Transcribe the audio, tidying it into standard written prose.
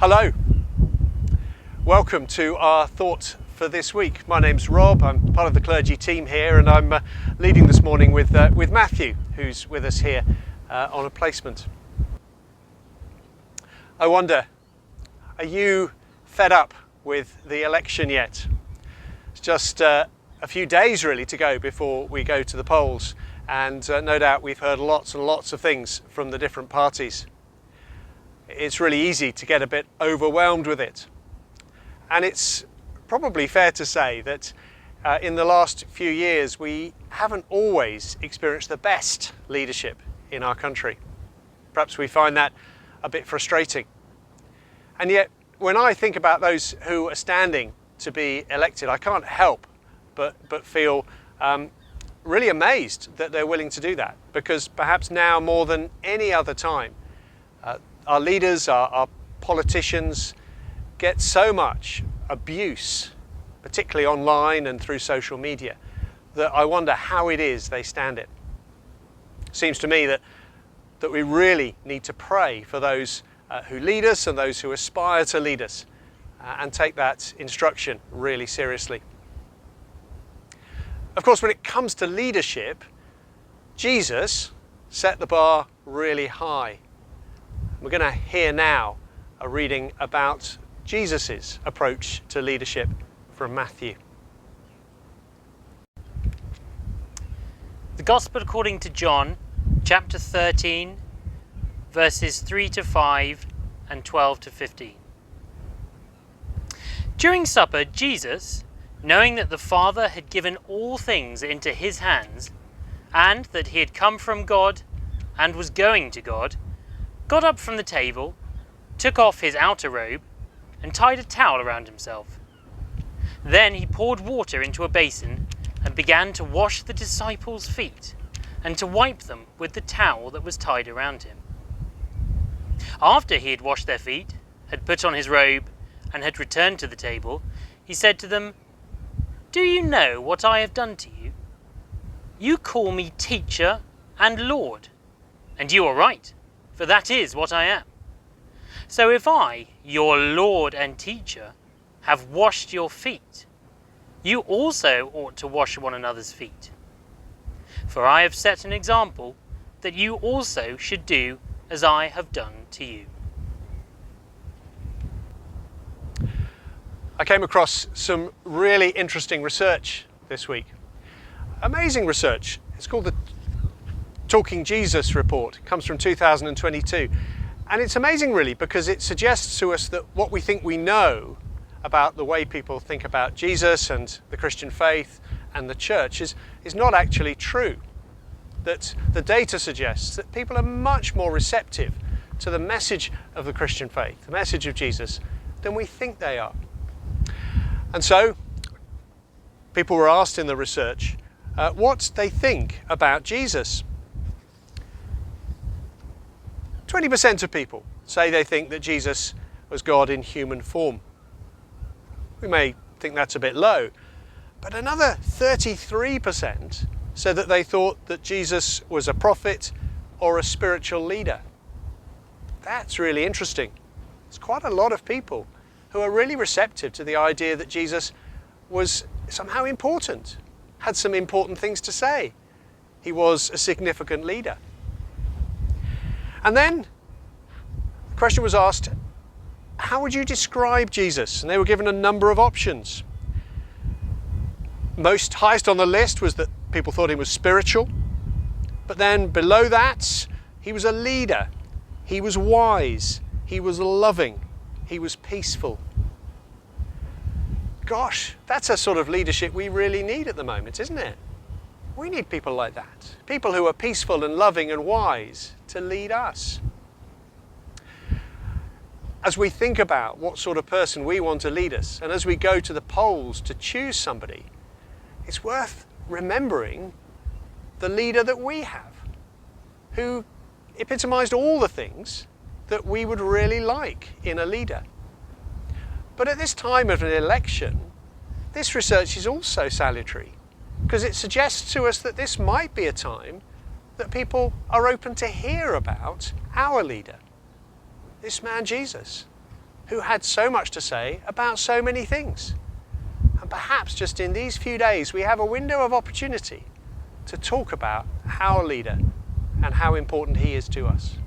Hello, welcome to our thought for this week. My name's Rob, I'm part of the clergy team here, and I'm leading this morning with Matthew, who's with us here on a placement. I wonder, are you fed up with the election yet? It's just a few days really to go before we go to the polls, and no doubt we've heard lots and lots of things from the different parties. It's really easy to get a bit overwhelmed with it. And it's probably fair to say that in the last few years we haven't always experienced the best leadership in our country. Perhaps we find that a bit frustrating. And yet when I think about those who are standing to be elected, I can't help but feel really amazed that they're willing to do that, because perhaps now more than any other time our leaders, our politicians get so much abuse, particularly online and through social media, that I wonder how it is they stand it. Seems to me that we really need to pray for those who lead us and those who aspire to lead us, and take that instruction really seriously. Of course, when it comes to leadership, Jesus set the bar really high. We're going to hear now a reading about Jesus' approach to leadership from Matthew. The Gospel according to John, chapter 13, verses 3 to 5 and 12 to 15. During supper, Jesus, knowing that the Father had given all things into his hands, and that he had come from God and was going to God, got up from the table, took off his outer robe, and tied a towel around himself. Then he poured water into a basin and began to wash the disciples' feet and to wipe them with the towel that was tied around him. After he had washed their feet, had put on his robe, and had returned to the table, he said to them, "Do you know what I have done to you? You call me teacher and Lord, and you are right, for that is what I am. So if I, your Lord and teacher, have washed your feet, you also ought to wash one another's feet. For I have set an example that you also should do as I have done to you." I came across some really interesting research this week. Amazing research. It's called the Talking Jesus Report. It comes from 2022. And it's amazing really, because it suggests to us that what we think we know about the way people think about Jesus and the Christian faith and the church is not actually true. That the data suggests that people are much more receptive to the message of the Christian faith, the message of Jesus, than we think they are. And so people were asked in the research what they think about Jesus. 20% of people say they think that Jesus was God in human form. We may think that's a bit low, but another 33% said that they thought that Jesus was a prophet or a spiritual leader. That's really interesting. It's quite a lot of people who are really receptive to the idea that Jesus was somehow important, had some important things to say. He was a significant leader. And then the question was asked, how would you describe Jesus? And they were given a number of options. Most highest on the list was that people thought he was spiritual. But then below that, he was a leader. He was wise. He was loving. He was peaceful. Gosh, that's a sort of leadership we really need at the moment, isn't it? We need people like that. People who are peaceful and loving and wise to lead us. As we think about what sort of person we want to lead us, and as we go to the polls to choose somebody, it's worth remembering the leader that we have, who epitomized all the things that we would really like in a leader. But at this time of an election, this research is also salutary, because it suggests to us that this might be a time that people are open to hear about our leader, this man Jesus, who had so much to say about so many things. And perhaps just in these few days we have a window of opportunity to talk about our leader and how important he is to us.